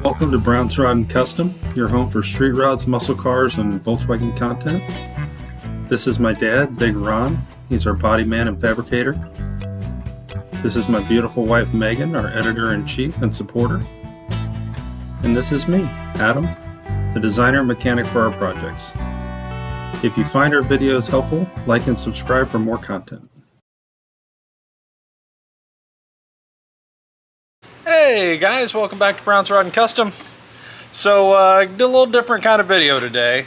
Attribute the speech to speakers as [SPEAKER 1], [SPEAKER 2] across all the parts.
[SPEAKER 1] Welcome to Brown's Rod and Custom, your home for street rods, muscle cars, and Volkswagen content. This is my dad, Big Ron. He's our body man and fabricator. This is my beautiful wife, Megan, our editor-in-chief and supporter. And this is me, Adam, the designer and mechanic for our projects. If you find our videos helpful, like and subscribe for more content.
[SPEAKER 2] Hey guys, welcome back to Brown's Rod and Custom. So did a little different kind of video today.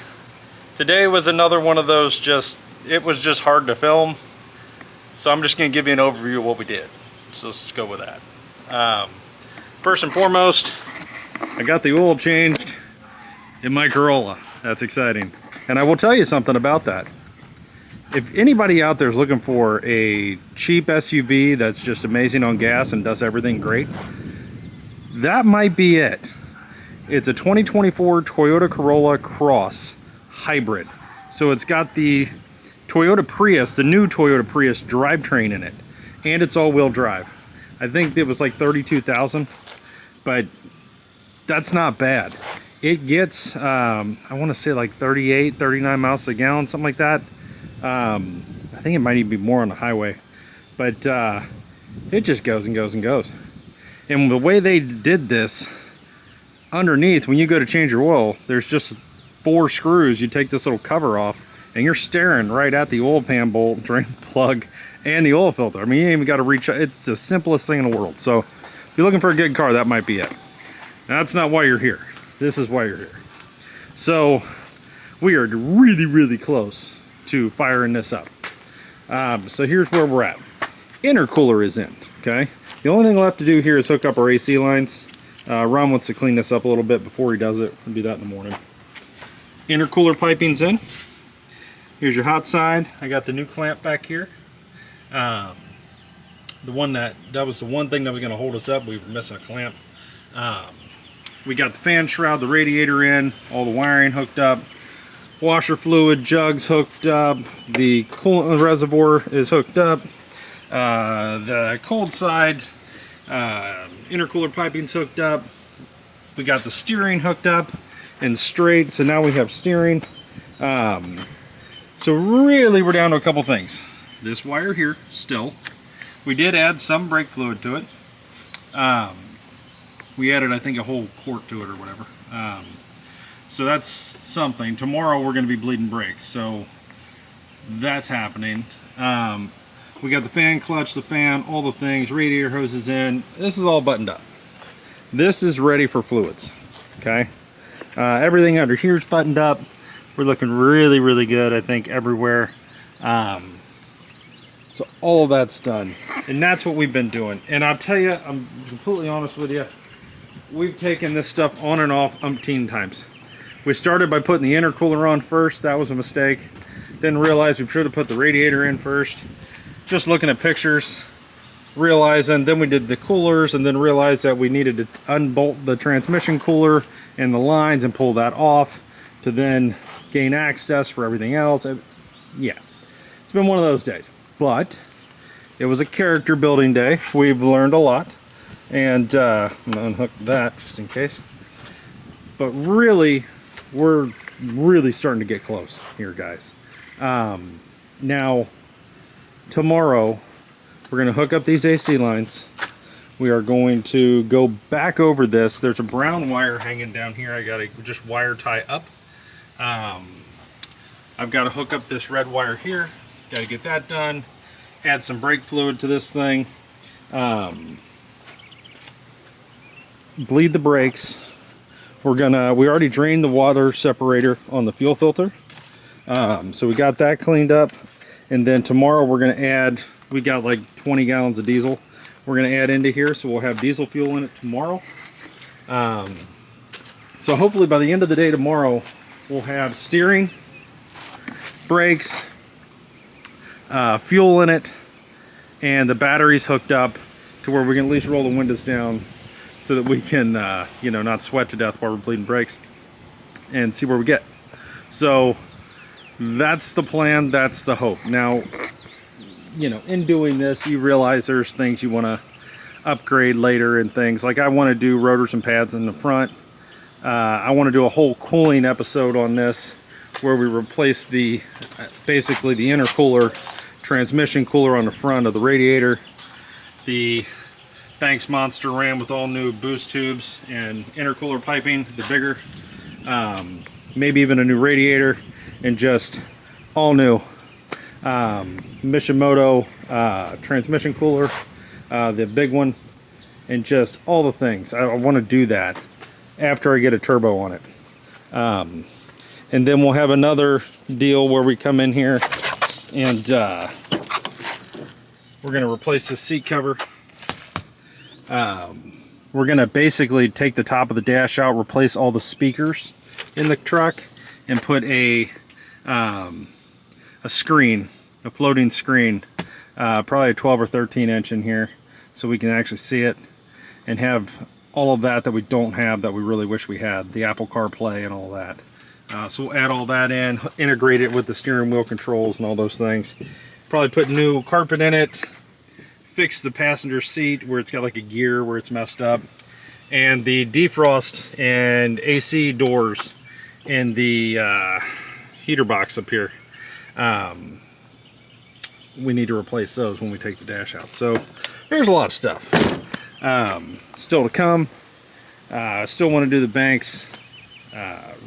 [SPEAKER 2] Today was another one of those it was just hard to film. So I'm just going to give you an overview of what we did. So let's just go with that. First and foremost, I got the oil changed in my Corolla. That's exciting. And I will tell you something about that. If anybody out there is looking for a cheap SUV that's just amazing on gas and does everything great, that might be it. It's a 2024 Toyota Corolla Cross Hybrid. So it's got the Toyota Prius, the new Toyota Prius drivetrain in it. And it's all-wheel drive. I think it was like $32,000, but that's not bad. It gets, I want to say like 38, 39 miles a gallon, something like that. I think it might even be more on the highway, but it just goes and goes and goes. And the way they did this, underneath, when you go to change your oil, there's just 4 screws. You take this little cover off, and you're staring right at the oil pan bolt, drain plug, and the oil filter. I mean, you ain't even got to reach. It's the simplest thing in the world. So if you're looking for a good car, that might be it. Now, that's not why you're here. This is why you're here. So we are really, really close to firing this up. So here's where we're at. Intercooler is in, okay? The only thing left to do here is hook up our AC lines. Ron wants to clean this up a little bit before he does it. We'll do that in the morning. Intercooler piping's in. Here's your hot side. I got the new clamp back here. The one that was the one thing that was going to hold us up. We were missing a clamp. We got the fan shroud, the radiator in, all the wiring hooked up. Washer fluid jugs hooked up. The coolant reservoir is hooked up. The cold side intercooler piping's hooked up. We got the steering hooked up and straight, so now we have steering. So really we're down to a couple things. This wire here still. We did add some brake fluid to it. We added, I think, a whole quart to it or whatever. So that's something. Tomorrow we're going to be bleeding brakes, so that's happening. We got the fan clutch, the fan, all the things, radiator hoses in. This is all buttoned up. This is ready for fluids, okay? Everything under here is buttoned up. We're looking really, really good, I think, everywhere. So all of that's done, and that's what we've been doing. And I'll tell you, I'm completely honest with you, we've taken this stuff on and off umpteen times. We started by putting the intercooler on first. That was a mistake. Then realized we should have put the radiator in first. Just looking at pictures, realizing, then we did the coolers, and then realized that we needed to unbolt the transmission cooler and the lines and pull that off to then gain access for everything else. Yeah, it's been one of those days. But it was a character building day. We've learned a lot. And I'm going to unhook that just in case. But really, we're really starting to get close here, guys. Now, tomorrow, we're going to hook up these AC lines. We are going to go back over this. There's a brown wire hanging down here. I got to just wire tie up. I've got to hook up this red wire here. Got to get that done. Add some brake fluid to this thing. Bleed the brakes. We already drained the water separator on the fuel filter. So we got that cleaned up. And then tomorrow we're going to add, we got like 20 gallons of diesel. We're going to add into here, so we'll have diesel fuel in it tomorrow. So hopefully by the end of the day tomorrow, we'll have steering, brakes, fuel in it, and the batteries hooked up to where we can at least roll the windows down so that we can, not sweat to death while we're bleeding brakes and see where we get. So that's the plan, that's the hope. Now, in doing this, you realize there's things you want to upgrade later and things. Like I want to do rotors and pads in the front.
[SPEAKER 1] I want to do a whole cooling episode on this, where we replace the basically the intercooler, transmission cooler on the front of the radiator, the Banks Monster ram with all new boost tubes and intercooler piping, the bigger, maybe even a new radiator, and just all new Mishimoto transmission cooler, the big one, and just all the things. I want to do that after I get a turbo on it. And then we'll have another deal where we come in here and we're going to replace the seat cover. We're going to basically take the top of the dash out, replace all the speakers in the truck, and put a screen, a floating screen, probably a 12 or 13 inch in here, so we can actually see it and have all of that we don't have that we really wish we had, the Apple CarPlay and all that. So we'll add all that in, integrate it with the steering wheel controls and all those things. Probably put new carpet in it, fix the passenger seat where it's got like a gear where it's messed up, and the defrost and AC doors in the heater box up here. We need to replace those when we take the dash out. So there's a lot of stuff still to come. Still want to do the Banks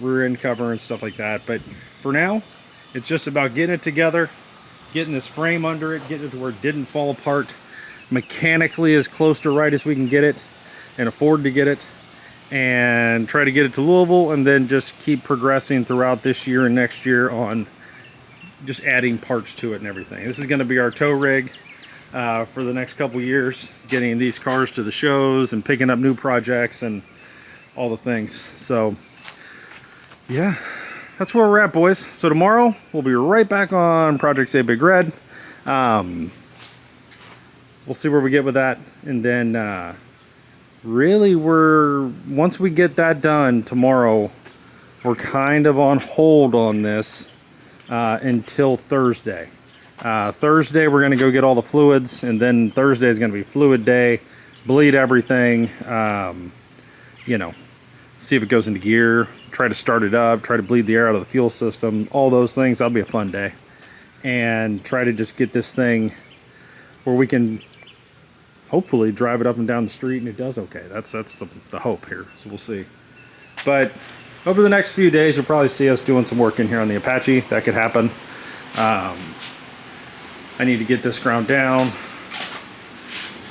[SPEAKER 1] rear end cover and stuff like that, but for now it's just about getting it together, getting this frame under it, getting it to where it didn't fall apart mechanically as close to right as we can get it and afford to get it, and try to get it to Louisville, and then just keep progressing throughout this year and next year on just adding parts to it and everything. This is going to be our tow rig for the next couple years, getting these cars to the shows and picking up new projects and all the things. So yeah, that's where we're at, boys. So tomorrow we'll be right back on Project Say Big Red. We'll see where we get with that, and then really once we get that done tomorrow, we're kind of on hold on this until Thursday. Thursday we're going to go get all the fluids, and then Thursday is going to be fluid day, bleed everything, you know, see if it goes into gear, try to start it up, try to bleed the air out of the fuel system, all those things. That'll be a fun day, and try to just get this thing where we can hopefully drive it up and down the street and it does okay. That's the hope here, so we'll see. But over the next few days you'll probably see us doing some work in here on the Apache. That could happen. I need to get this ground down.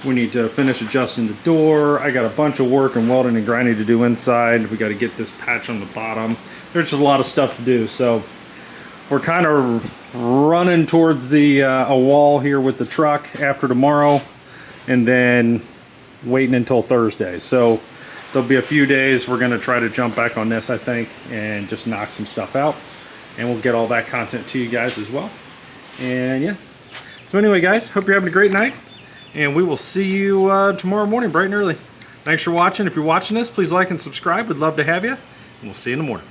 [SPEAKER 1] We need to finish adjusting the door. I got a bunch of work and welding and grinding to do inside. We got to get this patch on the bottom. There's just a lot of stuff to do, so we're kind of running towards the a wall here with the truck after tomorrow, and then waiting until Thursday. So there'll be a few days we're going to try to jump back on this, I think, and just knock some stuff out, and we'll get all that content to you guys as well. And yeah, so anyway guys, hope you're having a great night, and we will see you tomorrow morning bright and early. Thanks for watching. If you're watching this, please like and subscribe. We'd love to have you, and we'll see you in the morning.